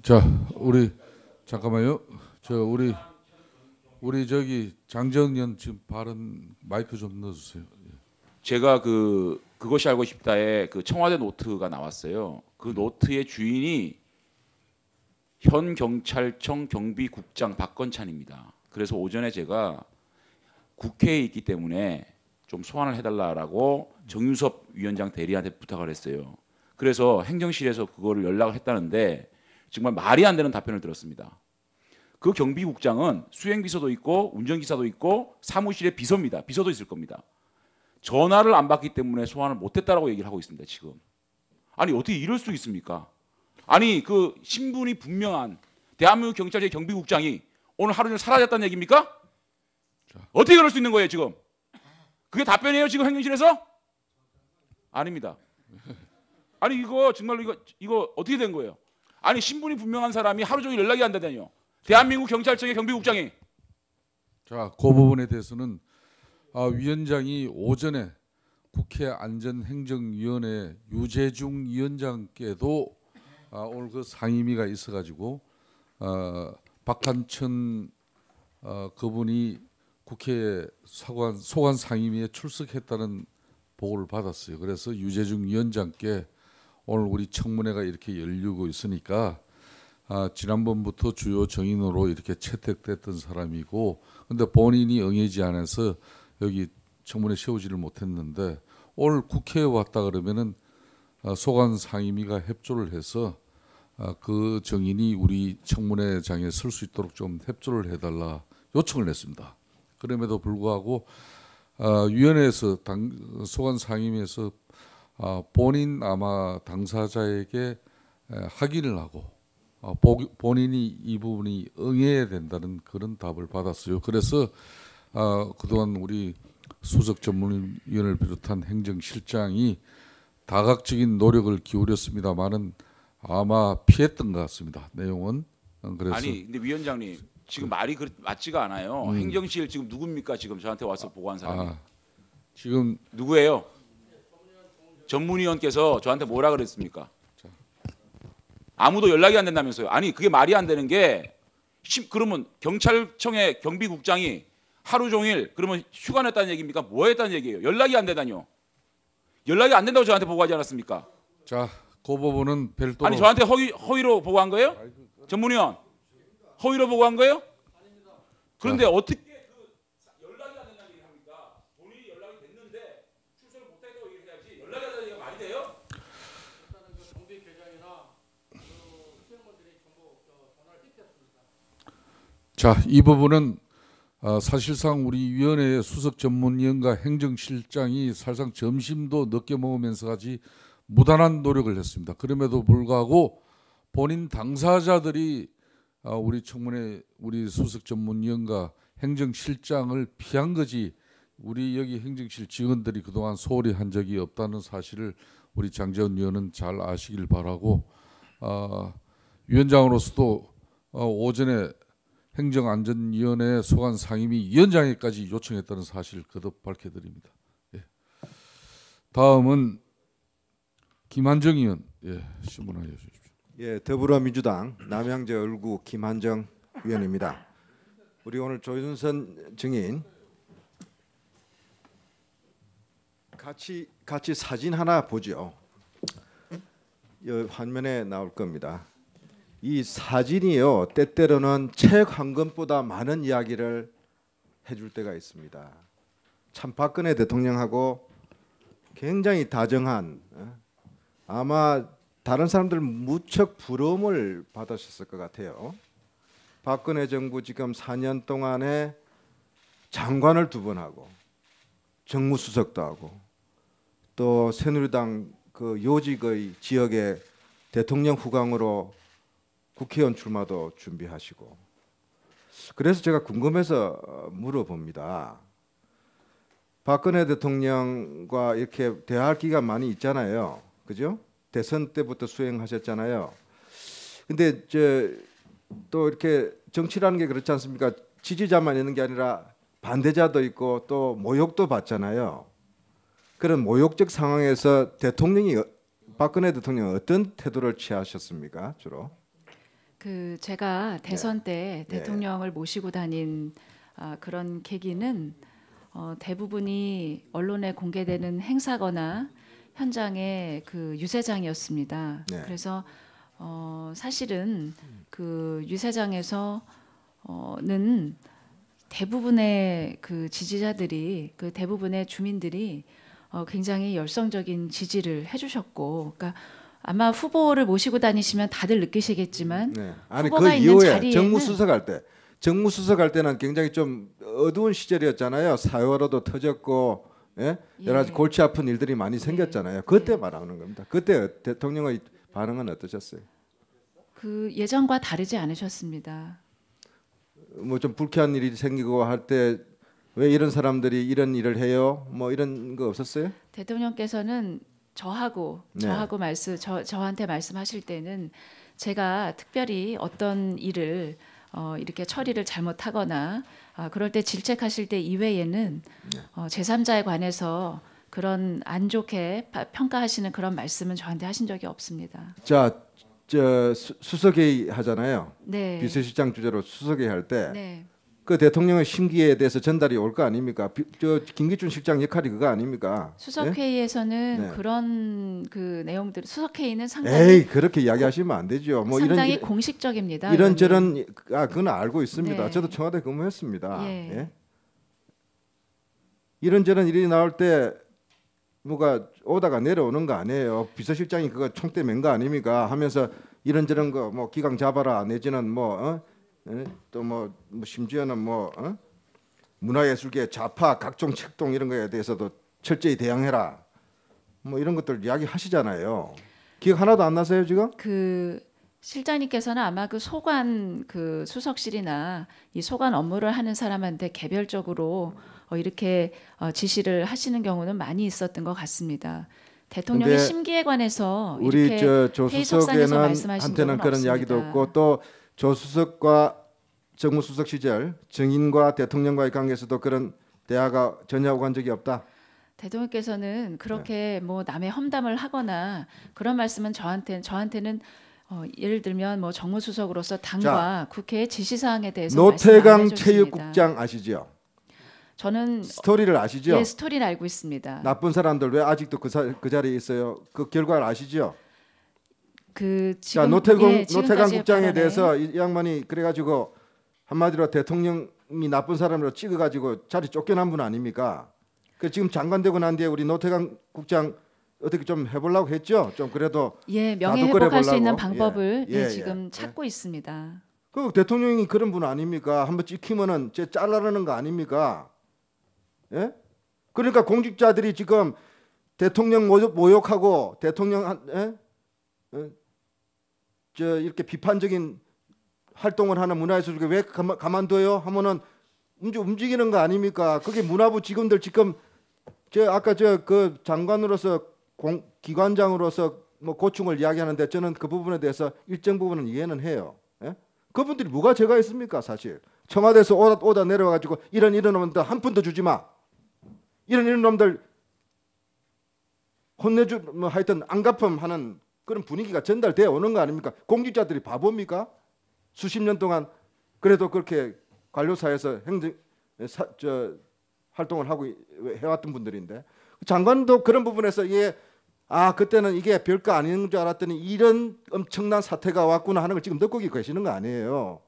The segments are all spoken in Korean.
자, 우리 잠깐만요. 우리 저기 장재원 의원 지금 발언 마이크 좀 넣어주세요. 제가 그것이 알고 싶다에 그 청와대 노트가 나왔어요. 그 노트의 주인이 현 경찰청 경비국장 박건찬입니다. 그래서 오전에 제가 국회에 있기 때문에 좀 소환을 해달라고 정유섭 위원장 대리한테 부탁을 했어요. 그래서 행정실에서 그거를 연락을 했다는데 정말 말이 안 되는 답변을 들었습니다. 그 경비국장은 수행비서도 있고 운전기사도 있고 사무실에 비서입니다. 비서도 있을 겁니다. 전화를 안 받기 때문에 소환을 못했다라고 얘기를 하고 있습니다. 지금. 아니 어떻게 이럴 수 있습니까? 아니 그 신분이 분명한 대한민국 경찰청 경비국장이 오늘 하루 종일 사라졌다는 얘기입니까? 어떻게 그럴 수 있는 거예요 지금? 그게 답변이에요 지금 행정실에서? 아닙니다. 아니 이거 정말로 이거 어떻게 된 거예요? 아니 신분이 분명한 사람이 하루 종일 연락이 안 되다니요. 대한민국 경찰청의 경비국장이. 자, 그 부분에 대해서는 위원장이 오전에 국회 안전행정위원회 유재중 위원장께도 오늘 그 상임위가 있어가지고 박한천 그분이 국회 소관 상임위에 출석했다는 보고를 받았어요. 그래서 유재중 위원장께 오늘 우리 청문회가 이렇게 열리고 있으니까 지난번부터 주요 정인으로 이렇게 채택됐던 사람이고, 근데 본인이 응하지 않아서 여기 청문회 세우지를 못했는데 오늘 국회에 왔다 그러면은 소관 상임위가 협조를 해서 그 정인이 우리 청문회장에 설 수 있도록 좀 협조를 해달라 요청을 했습니다. 그럼에도 불구하고 위원회에서 소관 상임위에서 본인 아마 당사자에게 확인을 하고 본인이 이 부분이 응해야 된다는 그런 답을 받았어요. 그래서 그동안 우리 수석 전문위원을 비롯한 행정실장이 다각적인 노력을 기울였습니다만은 아마 피했던 것 같습니다. 내용은. 그래서 아니 근데 위원장님 지금 말이 맞지가 않아요. 행정실 지금 누굽니까? 지금 저한테 와서 보고한 사람이. 지금 누구예요? 전문위원께서 저한테 뭐라 그랬습니까? 아무도 연락이 안 된다면서요. 아니 그게 말이 안 되는 게 그러면 경찰청의 경비국장이 하루 종일 그러면 휴가 냈다는 얘기입니까? 뭐 했다는 얘기예요? 연락이 안 되다뇨. 연락이 안 된다고 저한테 보고하지 않았습니까? 자, 그 부분은 별도로. 아니 저한테 허위로 보고한 거예요? 전문위원 허위로 보고한 거예요? 그런데 어떻게 연락이 안 된다는 얘기를 합니까? 본인이 연락이 됐는데 출석을 못했다고 얘기를 해야지 연락이 안 된다는 얘기가 말이 돼요? 자, 이 부분은 사실상 우리 위원회의 수석 전문위원과 행정실장이 사실상 점심도 늦게 먹으면서 같이 무단한 노력을 했습니다. 그럼에도 불구하고 본인 당사자들이 우리 청문회 우리 수석 전문위원과 행정실장을 피한 거지 우리 여기 행정실 직원들이 그동안 소홀히 한 적이 없다는 사실을 우리 장재원 위원은 잘 아시길 바라고, 위원장으로서도 오전에 행정안전위원회 소관 상임위 위원장에까지 요청했다는 사실을 거듭 밝혀드립니다. 예. 다음은 김한정 의원, 신문하여 주십시오. 예, 더불어민주당 남양주 을구 김한정 의원입니다. 우리 오늘 조윤선 증인 같이 사진 하나 보죠. 이 화면에 나올 겁니다. 이 사진이요, 때때로는 책 한 권보다 많은 이야기를 해줄 때가 있습니다. 참 박근혜 대통령하고 굉장히 다정한, 아마 다른 사람들 무척 부러움을 받으셨을 것 같아요. 박근혜 정부 지금 4년 동안에 장관을 2번 하고 정무수석도 하고 또 새누리당 그 요직의 지역에 대통령 후광으로 국회의원 출마도 준비하시고, 그래서 제가 궁금해서 물어봅니다. 박근혜 대통령과 이렇게 대화할 기가 많이 있잖아요, 그죠? 대선 때부터 수행하셨잖아요. 근데 또 이렇게 정치라는 게 그렇지 않습니까? 지지자만 있는 게 아니라 반대자도 있고 또 모욕도 받잖아요. 그런 모욕적 상황에서 박근혜 대통령은 어떤 태도를 취하셨습니까, 주로? 그 제가 대선 때 네. 대통령을 모시고 다닌 그런 계기는 대부분이 언론에 공개되는 행사거나 현장의 그 유세장이었습니다. 네. 그래서 사실은 그 유세장에서는 대부분의 그 지지자들이 그 대부분의 주민들이 굉장히 열성적인 지지를 해주셨고, 그러니까 아마 후보를 모시고 다니시면 다들 느끼시겠지만 네. 아니 그 후보가 있는 이후에 자리에는 정무수석 할 때는 굉장히 좀 어두운 시절이었잖아요. 사회화로도 터졌고 여러 가지 예. 골치 아픈 일들이 많이 생겼잖아요. 그때 말하는 겁니다. 그때 대통령의 반응은 어떠셨어요? 그 예전과 다르지 않으셨습니다. 뭐 좀 불쾌한 일이 생기고 할 때 왜 이런 사람들이 이런 일을 해요? 뭐 이런 거 없었어요? 대통령께서는 저한테 말씀하실 때는 제가 특별히 어떤 일을 이렇게 처리를 잘못하거나 그럴 때 질책하실 때 이외에는 제3자에 관해서 그런 안 좋게 평가하시는 그런 말씀은 저한테 하신 적이 없습니다. 자, 수석회의 하잖아요. 네. 비서실장 주재로 수석회의 할 때 네. 그 대통령의 심기에 대해서 전달이 올 거 아닙니까? 김기춘 실장 역할이 그거 아닙니까? 수석회의에서는 네. 그런 그 내용들 수석회의는 상당히 에이 그렇게 이야기하시면 안 되죠. 뭐 상당히 공식적입니다. 이런저런 그건 알고 있습니다. 네. 저도 청와대 근무했습니다. 예. 예? 이런저런 일이 나올 때 뭐가 오다가 내려오는 거 아니에요. 비서실장이 그거 총대 맨 거 아닙니까? 하면서 이런저런 거 뭐 기강 잡아라 내지는 또 뭐 심지어는 문화예술계 좌파 각종 책동 이런 거에 대해서도 철저히 대응해라. 뭐 이런 것들 이야기하시잖아요. 기억 하나도 안 나세요 지금? 그 실장님께서는 아마 그 소관 그 수석실이나 이 소관 업무를 하는 사람한테 개별적으로 이렇게 지시를 하시는 경우는 많이 있었던 것 같습니다. 대통령의 근데 심기에 관해서 우리 이렇게 회의석상에서 말씀하신 한테는 적은 그런 없습니다. 이야기도 없고 또 조수석과 정무수석 시절 증인과 대통령과의 관계에서도 그런 대화가 전혀 오간 적이 없다. 대통령께서는 그렇게 네. 뭐 남의 험담을 하거나 그런 말씀은 저한테는 예를 들면 뭐 정무수석으로서 당과 국회의 지시사항에 대해서 말씀 안 노태강 해줬습니다. 체육국장 아시죠? 저는 스토리를 아시죠? 예, 스토리를 알고 있습니다. 나쁜 사람들 왜 아직도 그 자리에 있어요? 그 결과를 아시죠? 그 자 지금 노태강 지금까지의 국장에 발언에 대해서 이 양반이 그래가지고 한마디로 대통령이 나쁜 사람으로 찍어가지고 자리 쫓겨난 분 아닙니까? 그 지금 장관 되고 난 뒤에 우리 노태강 국장 어떻게 좀 해보려고 했죠? 좀 그래도 명예 다독거려 회복할 수 있는 보려고? 방법을 예, 예, 지금 예. 찾고 있습니다. 그 대통령이 그런 분 아닙니까? 한번 찍히면은 제 잘라내는 거 아닙니까? 예? 그러니까 공직자들이 지금 대통령 모욕하고 대통령 이렇게 비판적인 활동을 하는 문화예술계 왜 가만둬요? 하면은 움직이는 거 아닙니까? 그게 문화부 직원들 지금 아까 그 장관으로서 기관장으로서 뭐 고충을 이야기하는데 저는 그 부분에 대해서 일정 부분은 이해는 해요. 예? 그분들이 뭐가 죄가 있습니까? 사실 청와대에서 오다 내려와가지고 이런 놈들 한 푼도 주지 마. 이런 놈들 뭐 하여튼 안갚음하는 그런 분위기가 전달되어 오는 거 아닙니까? 공직자들이 바보입니까? 수십 년 동안 그래도 그렇게 관료사에서 활동을 하고 해왔던 분들인데 장관도 그런 부분에서 그때는 이게 별거 아닌 줄 알았더니 이런 엄청난 사태가 왔구나 하는 걸 지금 듣고 계시는 거 아니에요?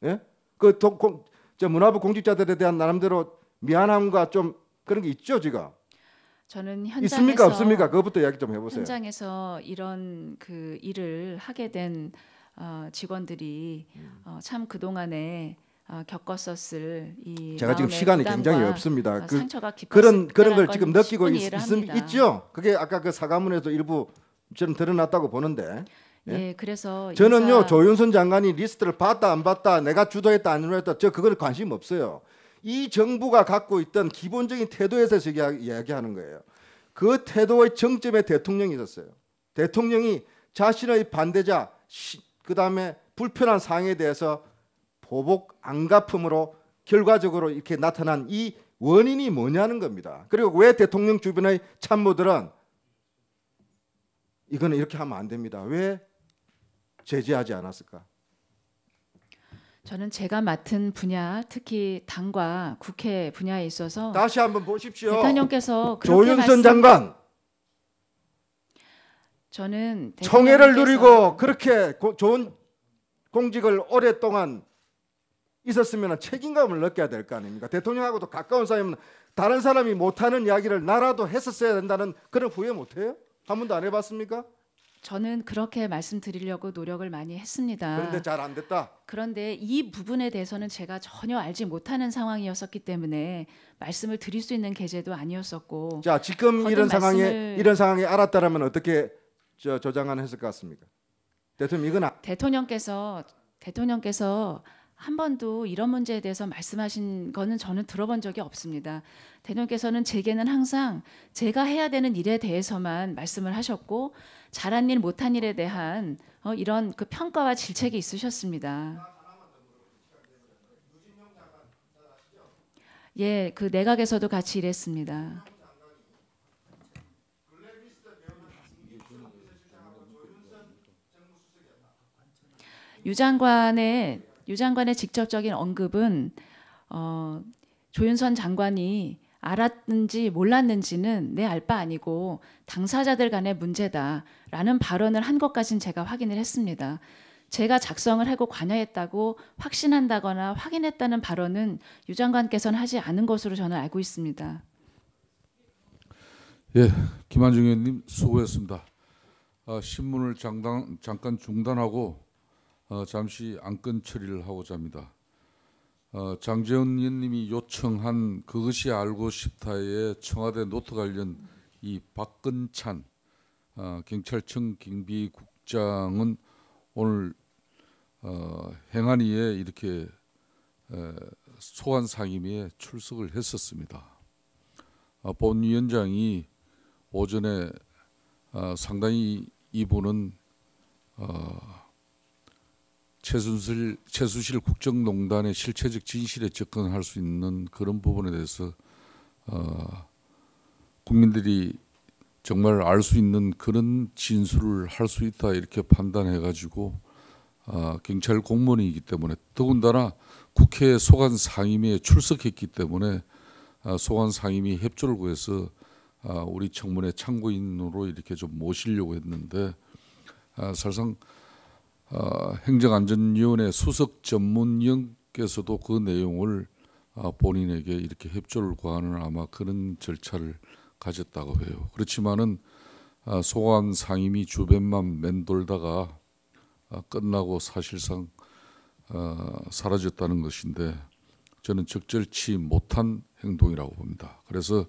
예? 문화부 공직자들에 대한 나름대로 미안함과 좀 그런 게 있죠 지금? 저는 현장에서 있습니까 없습니까? 그것부터 이야기 좀 해보세요. 현장에서 이런 그 일을 하게 된 직원들이 참 그동안에 겪었었을 이 제가 지금 마음의 시간이 부담과, 굉장히 없습니다. 상처가 그런 걸 깊었을 지금 건 느끼고 충분히 이해를 합니다. 있죠. 그게 아까 그 사과문에도 일부 저는 드러났다고 보는데. 예, 그래서 저는요 조윤선 장관이 리스트를 봤다 안 봤다 내가 주도했다 안 주도했다 그걸 관심 없어요. 이 정부가 갖고 있던 기본적인 태도에서 이야기하는 거예요. 그 태도의 정점에 대통령이 있었어요. 대통령이 자신의 반대자 그다음에 불편한 사항에 대해서 보복 안갚음으로 결과적으로 이렇게 나타난 이 원인이 뭐냐는 겁니다. 그리고 왜 대통령 주변의 참모들은 이거는 이렇게 하면 안 됩니다. 왜 제재하지 않았을까? 저는 제가 맡은 분야, 특히 당과 국회 분야에 있어서 다시 한번 보십시오. 대통령께서 그렇게 조윤선 장관 저는 총애를 대통령께서 누리고 그렇게 좋은 공직을 오랫동안 있었으면 책임감을 느껴야 될 거 아닙니까? 대통령하고도 가까운 사이면 다른 사람이 못하는 이야기를 나라도 했었어야 된다는 그런 후회 못해요? 한 번도 안 해봤습니까? 저는 그렇게 말씀드리려고 노력을 많이 했습니다. 그런데 잘 안 됐다. 그런데 이 부분에 대해서는 제가 전혀 알지 못하는 상황이었었기 때문에 말씀을 드릴 수 있는 계제도 아니었었고 자, 지금 거듭 이런 상황에 알았다라면 어떻게 조장관 했을 것 같습니까? 대통령 이건 대통령께서 한 번도 이런 문제에 대해서 말씀하신 거는 저는 들어본 적이 없습니다. 대통령께서는 제게는 항상 제가 해야 되는 일에 대해서만 말씀을 하셨고 잘한 일 못한 일에 대한 이런 그 평가와 질책이 있으셨습니다. 예, 그 내각에서도 같이 일했습니다. 유 장관의 직접적인 언급은 조윤선 장관이 알았는지 몰랐는지는 내 알 바 아니고 당사자들 간의 문제다라는 발언을 한 것까지는 제가 확인을 했습니다. 제가 작성을 하고 관여했다고 확신한다거나 확인했다는 발언은 유 장관께서는 하지 않은 것으로 저는 알고 있습니다. 예, 김한중 의원님 수고했습니다. 신문을 잠깐 중단하고 잠시 안건 처리를 하고자 합니다. 장재원 의원님이 요청한 그것이 알고 싶다의 청와대 노트 관련 이 박근찬 경찰청 경비국장은 오늘 행안위에 이렇게 소관 상임위에 출석을 했었습니다. 본위원장이 오전에 상당히 이분은 최순실 국정농단의 실체적 진실에 접근할 수 있는 그런 부분에 대해서 국민들이 정말 알 수 있는 그런 진술을 할 수 있다 이렇게 판단해가지고 경찰 공무원이기 때문에 더군다나 국회 소관 상임위에 출석했기 때문에 소관 상임위 협조를 구해서 우리 청문회 참고인으로 이렇게 좀 모시려고 했는데 사실상 행정안전위원회 수석 전문위원께서도 그 내용을 본인에게 이렇게 협조를 구하는 아마 그런 절차를 가졌다고 해요. 그렇지만은 소관 상임위 주변만 맴돌다가 끝나고 사실상 사라졌다는 것인데 저는 적절치 못한 행동이라고 봅니다. 그래서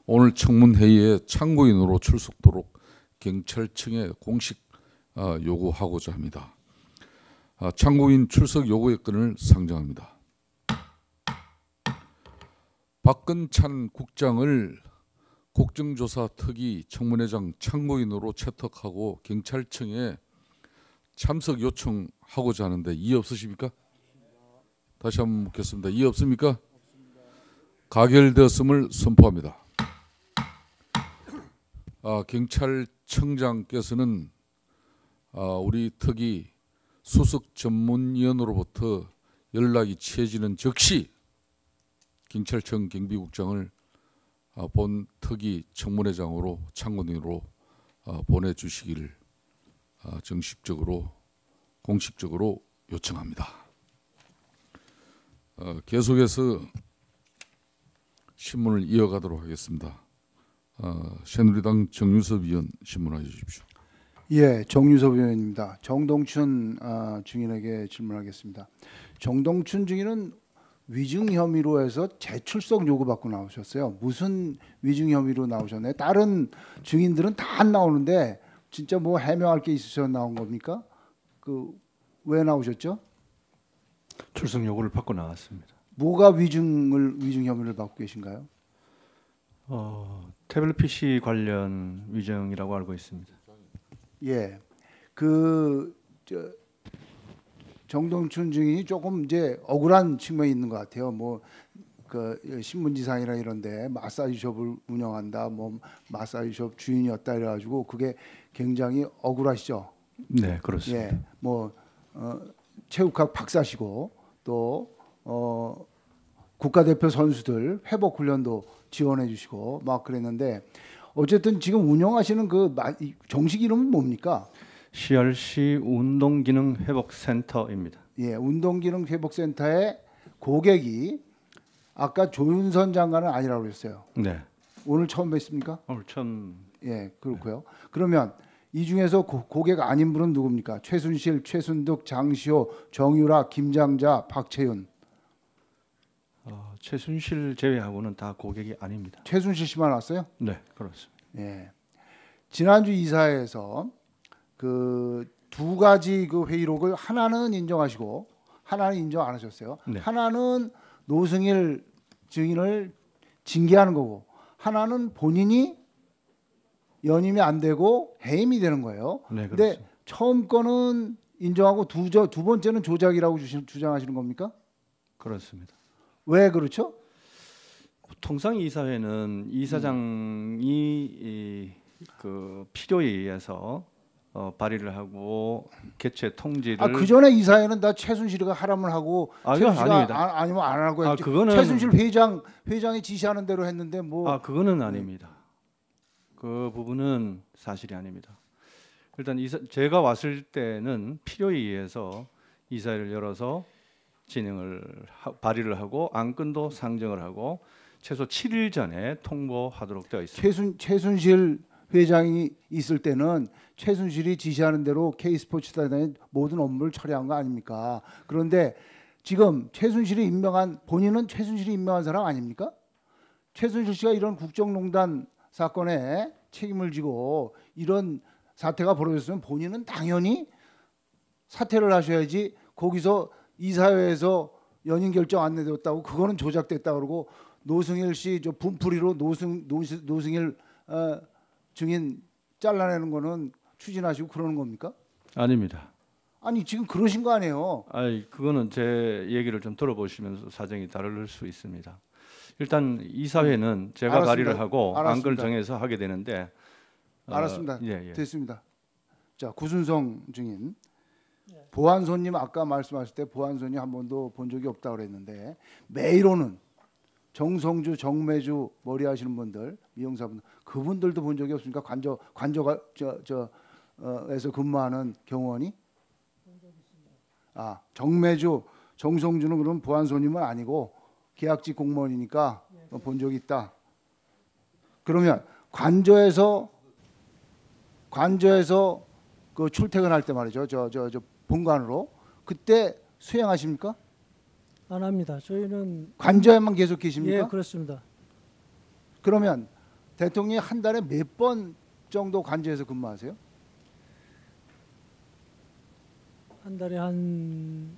오늘 청문회의에 참고인으로 출석토록 경찰청에 공식 요구하고자 합니다. 참고인 출석 요구의 건을 상정합니다. 박근찬 국장을 국정조사 특위 청문회장 참고인으로 채택하고 경찰청에 참석 요청하고자 하는데 이의 없으십니까? 다시 한번 묻겠습니다. 이의 없습니까? 가결되었음을 선포합니다. 경찰청장께서는 우리 특위 수석 전문위원으로부터 연락이 취해지는 즉시 경찰청 경비국장을 본 특위 청문회장으로 참고인으로 보내주시기를 정식적으로 공식적으로 요청합니다. 계속해서 신문을 이어가도록 하겠습니다. 새누리당 정유섭 의원 신문해 주십시오. 예, 정유섭 의원입니다. 정동춘 증인에게 질문하겠습니다. 정동춘 증인은 위증 혐의로 해서 재출석 요구받고 나오셨어요. 무슨 위증 혐의로 나오셨나요? 다른 증인들은 다 안 나오는데 진짜 뭐 해명할 게 있으셔서 나온 겁니까? 왜 나오셨죠? 출석 요구를 받고 나왔습니다. 뭐가 위증 혐의를 받고 계신가요? 태블릿 PC 관련 위증이라고 알고 있습니다. 예, 정동춘 증인이 조금 이제 억울한 측면이 있는 것 같아요. 신문지상이나 이런데 마사지숍을 운영한다, 마사지숍 주인이었다 이래가지고 그게 굉장히 억울하시죠. 네, 그렇습니다. 예, 체육학 박사시고 또 국가대표 선수들 회복 훈련도 지원해 주시고 막 그랬는데 어쨌든 지금 운영하시는 그 정식 이름은 뭡니까? 시열시 운동기능회복센터입니다. 예, 운동기능회복센터의 고객이 아까 조윤선 장관은 아니라고 그랬어요. 네. 오늘 처음 뵀습니까? 오늘 처음 예, 그렇고요. 그러면 이 중에서 고객 아닌 분은 누굽니까? 최순실, 최순득, 장시호, 정유라, 김장자, 박채윤. 최순실 제외하고는 다 고객이 아닙니다. 최순실 씨만 왔어요? 네, 그렇습니다. 예. 지난주 이사회에서 그 두 가지 그 회의록을 하나는 인정하시고 하나는 인정 안 하셨어요. 네. 하나는 노승일 증인을 징계하는 거고 하나는 본인이 연임이 안 되고 해임이 되는 거예요. 네, 근데 그렇습니다. 처음 거는 인정하고 두 번째는 조작이라고 주장하시는 겁니까? 그렇습니다. 왜 그렇죠? 통상 이사회는 이사장이 그 필요에 의해서 발의를 하고 개최 통지를 그 전에 이사회는 다 최순실이가 하라면 하고 그건 최순실이가 아닙니다. 아니면 안 하고 했지. 그거는 최순실 회장이 지시하는 대로 했는데 뭐 그거는 아닙니다. 그 부분은 사실이 아닙니다. 일단 제가 왔을 때는 필요에 의해서 이사회를 열어서 발의를 하고 안건도 상정을 하고 최소 7일 전에 통보하도록 되어 있습니다. 최순실 회장이 있을 때는 최순실이 지시하는 대로 K스포츠단의 모든 업무를 처리한 거 아닙니까? 그런데 지금 본인은 최순실이 임명한 사람 아닙니까? 최순실 씨가 이런 국정농단 사건에 책임을 지고 이런 사태가 벌어졌으면 본인은 당연히 사퇴를 하셔야지. 거기서 이사회에서 연임 결정 안 내렸다고 그거는 조작됐다 그러고 노승일 씨 저 분풀이로 노승일 증인 잘라내는 거는 추진하시고 그러는 겁니까? 아닙니다. 아니 지금 그러신 거 아니에요? 그거는 제 얘기를 좀 들어보시면서 사정이 다를 수 있습니다. 일단 이사회는 제가 알았습니다. 발의를 하고 안건을 알았습니다. 정해서 하게 되는데 알았습니다. 예. 됐습니다. 자, 구순성 증인. 보안소님 아까 말씀하실 때 보안소님 한 번도 본 적이 없다고 그랬는데 매일 오는 정성주, 정매주 머리 하시는 분들, 미용사분들 그분들도 본 적이 없습니까? 관저가 에서 근무하는 경호원이? 정매주, 정성주는 그럼 보안소님은 아니고 계약직 공무원이니까 본 적이 있다. 그러면 관저에서 그 출퇴근할 때 말이죠. 저 본관으로 그때 수행하십니까? 안 합니다. 저희는 관저에만 계속 계십니까? 예, 그렇습니다. 그러면 대통령이 한 달에 몇 번 정도 관저에서 근무하세요? 한 달에 한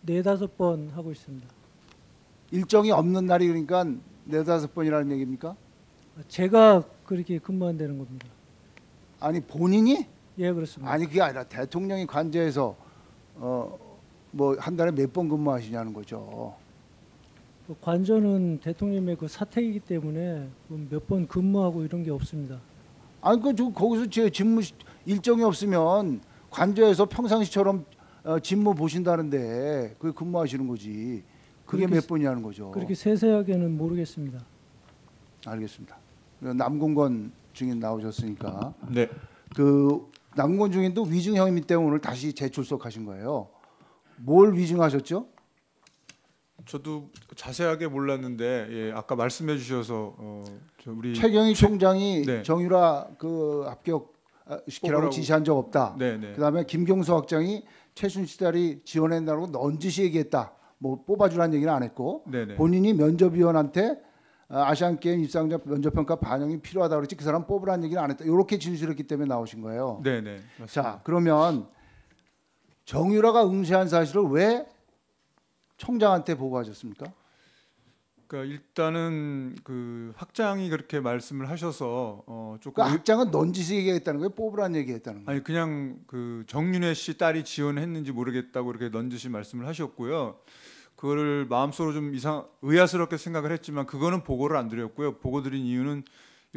4-5번 하고 있습니다. 일정이 없는 날이 그러니까 4-5번이라는 얘기입니까? 제가 그렇게 근무한다는 겁니다. 아니 본인이? 예, 그렇습니다. 아니 그게 아니라 대통령이 관저에서 뭐 한 달에 몇 번 근무하시냐는 거죠. 그 관저는 대통령의 그 사택이기 때문에 몇 번 근무하고 이런 게 없습니다. 아니 거기서 제 직무 일정이 없으면 관저에서 평상시처럼 직무 보신다는데 그게 근무하시는 거지. 그게 몇 번이냐는 거죠. 그렇게 세세하게는 모르겠습니다. 알겠습니다. 남궁건 증인 나오셨으니까 네. 그 남궁건 증인도 위증 혐의 때문에 오늘 다시 재출석하신 거예요. 뭘 위증하셨죠? 저도 자세하게 몰랐는데 아까 말씀해 주셔서 우리 최경희 총장이 네. 정유라 그 합격 시키라고 뽑으라고. 지시한 적 없다. 네네. 그다음에 김경수 학장이 최순실 딸이 지원한다고 넌지시 얘기했다. 뭐 뽑아주라는 얘기는 안 했고 네네. 본인이 면접위원한테 아시안 게임 입상자 면접평가 반영이 필요하다 그랬지 그 사람 뽑으라는 얘기는 안 했다. 이렇게 진술했기 때문에 나오신 거예요. 네네. 맞습니다. 자 그러면 정유라가 응시한 사실을 왜 총장한테 보고하셨습니까? 그러니까 일단은 그 학장이 그렇게 말씀을 하셔서 조금 그 학장은 넌지시 얘기했다는 거예요? 뽑으라는 얘기했다는 거예요? 아니 그냥 그 정윤회 씨 딸이 지원했는지 모르겠다고 이렇게 넌지시 말씀을 하셨고요. 그거를 마음속으로 좀 의아스럽게 생각을 했지만 그거는 보고를 안 드렸고요. 보고 드린 이유는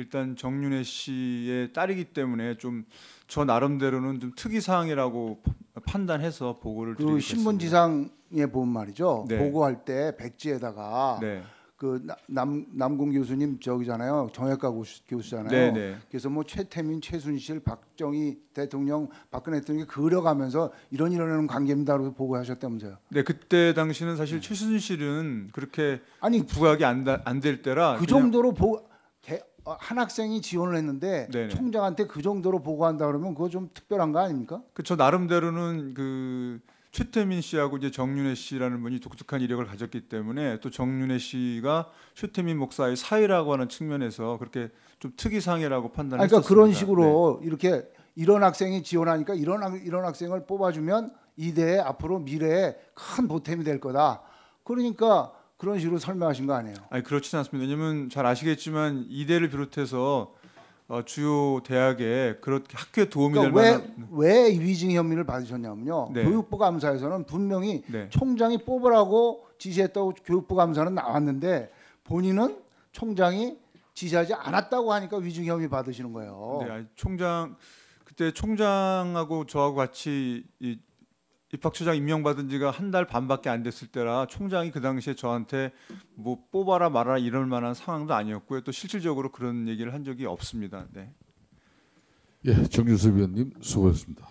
일단 정윤회 씨의 딸이기 때문에 좀 저 나름대로는 좀 특이 사항이라고 판단해서 보고를 그 드리겠습니다. 신문지상에 보면 말이죠. 네. 보고할 때 백지에다가 네. 그 남궁 교수님 저기잖아요. 정외과 교수잖아요. 네, 네. 그래서 뭐 최태민, 최순실, 박정희 대통령, 박근혜 대통령이 그려가면서 이런 관계입니다라고 보고하셨다면서요. 네, 그때 당시는 사실 최순실은 그렇게 아니 부각이 안 될 때라 그 그냥- 정도로 한 학생이 지원을 했는데 네네. 총장한테 그 정도로 보고한다 그러면 그거 좀 특별한 거 아닙니까? 저 나름대로는 그 최태민 씨하고 이제 정윤회 씨라는 분이 독특한 이력을 가졌기 때문에 또 정윤회 씨가 최태민 목사의 사이라고 하는 측면에서 그렇게 좀 특이사항이라고 판단했습니다. 그러니까 그런 식으로 이렇게 이런 학생이 지원하니까 이런 학생을 뽑아주면 이대에 앞으로 미래에 큰 보탬이 될 거다. 그러니까 그런 식으로 설명하신 거 아니에요? 아니 그렇지는 않습니다. 왜냐하면 잘 아시겠지만 이대를 비롯해서 주요 대학에 그렇게 학교에 도움이 그러니까 될 만한 왜 위증 혐의를 받으셨냐면요. 네. 교육부 감사에서는 분명히 네. 총장이 뽑으라고 지시했다고 교육부 감사는 나왔는데 본인은 총장이 지시하지 않았다고 하니까 위증 혐의 받으시는 거예요. 네, 아니, 그때 총장하고 저하고 같이 입학처장 임명받은 지가 한 달 반밖에 안 됐을 때라 총장이 그 당시에 저한테 뭐 뽑아라 말아라 이럴 만한 상황도 아니었고요. 또 실질적으로 그런 얘기를 한 적이 없습니다. 네. 예, 정유섭 위원님 수고하셨습니다.